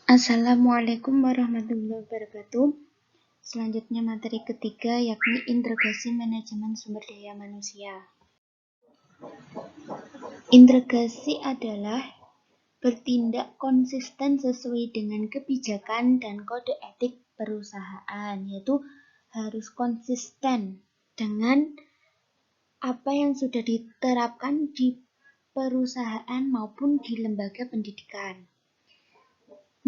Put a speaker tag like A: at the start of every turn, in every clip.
A: Assalamualaikum warahmatullahi wabarakatuh. Selanjutnya materi ketiga yakni integrasi manajemen sumber daya manusia. Integrasi adalah bertindak konsisten sesuai dengan kebijakan dan kode etik perusahaan, yaitu harus konsisten dengan apa yang sudah diterapkan di perusahaan maupun di lembaga pendidikan.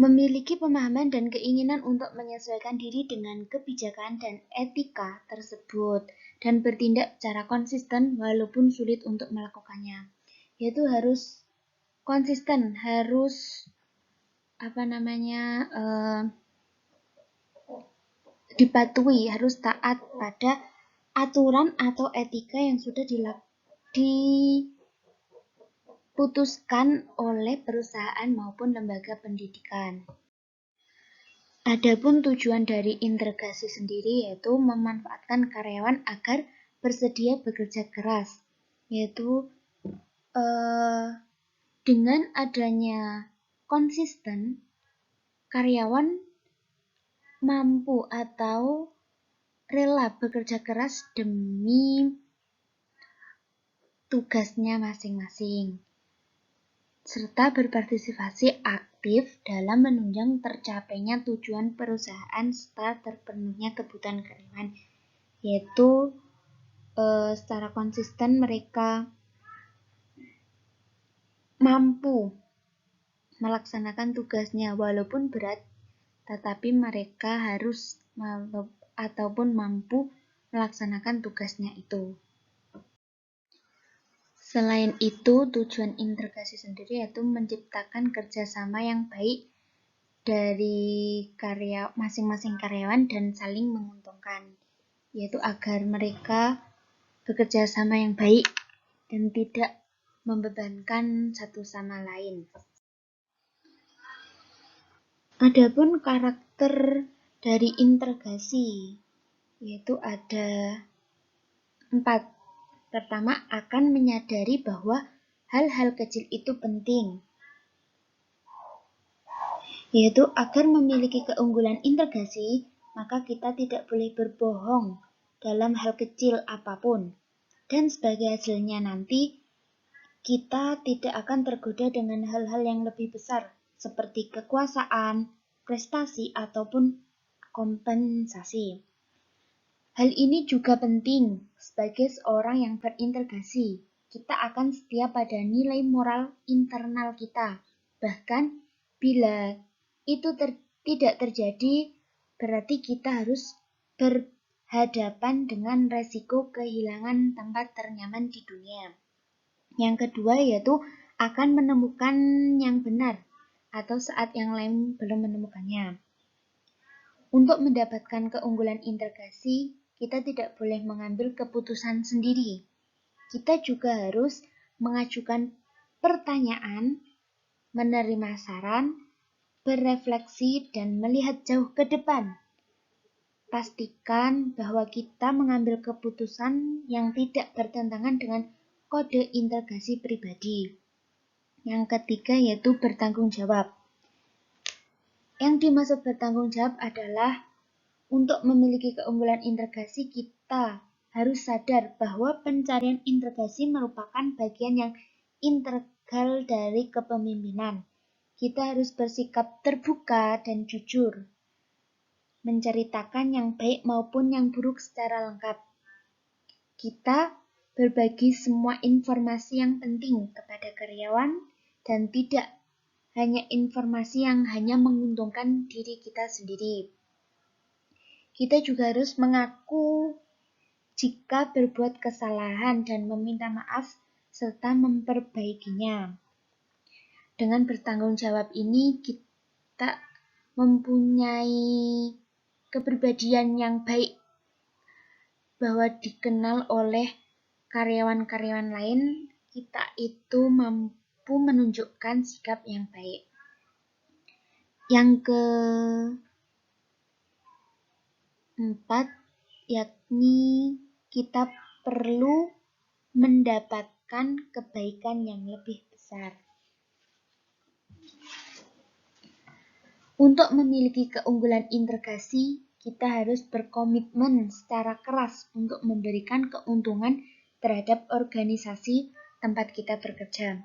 A: Memiliki pemahaman dan keinginan untuk menyesuaikan diri dengan kebijakan dan etika tersebut dan bertindak secara konsisten walaupun sulit untuk melakukannya. Yaitu harus konsisten, harus dipatuhi, harus taat pada aturan atau etika yang sudah diputuskan oleh perusahaan maupun lembaga pendidikan. Adapun tujuan dari integrasi sendiri yaitu memanfaatkan karyawan agar bersedia bekerja keras, yaitu dengan adanya konsisten, karyawan mampu atau rela bekerja keras demi tugasnya masing-masing, serta berpartisipasi aktif dalam menunjang tercapainya tujuan perusahaan serta terpenuhnya kebutuhan karyawan, yaitu secara konsisten mereka mampu melaksanakan tugasnya walaupun berat, tetapi mereka harus ataupun mampu melaksanakan tugasnya itu. Selain itu, tujuan integrasi sendiri yaitu menciptakan kerjasama yang baik dari masing-masing karyawan dan saling menguntungkan, yaitu agar mereka bekerja sama yang baik dan tidak membebankan satu sama lain. Adapun karakter dari integrasi yaitu ada 4. Pertama, akan menyadari bahwa hal-hal kecil itu penting, yaitu agar memiliki keunggulan integrasi, maka kita tidak boleh berbohong dalam hal kecil apapun, dan sebagai hasilnya nanti kita tidak akan tergoda dengan hal-hal yang lebih besar seperti kekuasaan, prestasi, ataupun kompensasi. Hal ini juga penting sebagai seorang yang berintegrasi. Kita akan setia pada nilai moral internal kita. Bahkan bila itu tidak terjadi, berarti kita harus berhadapan dengan resiko kehilangan tempat ternyaman di dunia. Yang kedua yaitu akan menemukan yang benar atau saat yang lain belum menemukannya. Untuk mendapatkan keunggulan integrasi, kita tidak boleh mengambil keputusan sendiri. Kita juga harus mengajukan pertanyaan, menerima saran, berefleksi, dan melihat jauh ke depan. Pastikan bahwa kita mengambil keputusan yang tidak bertentangan dengan kode integrasi pribadi. Yang ketiga yaitu bertanggung jawab. Yang dimaksud bertanggung jawab adalah untuk memiliki keunggulan integrasi kita harus sadar bahwa pencarian integrasi merupakan bagian yang integral dari kepemimpinan. Kita harus bersikap terbuka dan jujur, menceritakan yang baik maupun yang buruk secara lengkap. Kita berbagi semua informasi yang penting kepada karyawan dan tidak hanya informasi yang hanya menguntungkan diri kita sendiri. Kita juga harus mengaku jika berbuat kesalahan dan meminta maaf serta memperbaikinya. Dengan bertanggung jawab ini kita mempunyai kepribadian yang baik bahwa dikenal oleh karyawan-karyawan lain, kita itu mampu menunjukkan sikap yang baik. Yang keempat, yakni kita perlu mendapatkan kebaikan yang lebih besar. Untuk memiliki keunggulan integrasi, kita harus berkomitmen secara keras untuk memberikan keuntungan terhadap organisasi tempat kita bekerja.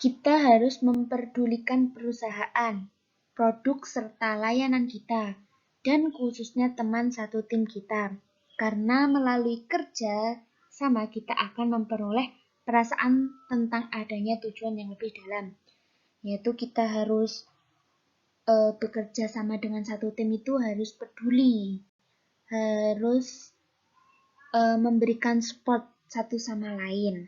A: Kita harus memperdulikan perusahaan, produk serta layanan kita, dan khususnya teman satu tim kita. Karena melalui kerja sama kita akan memperoleh perasaan tentang adanya tujuan yang lebih dalam, yaitu kita harus bekerja sama dengan satu tim itu harus peduli, harus memberikan support satu sama lain.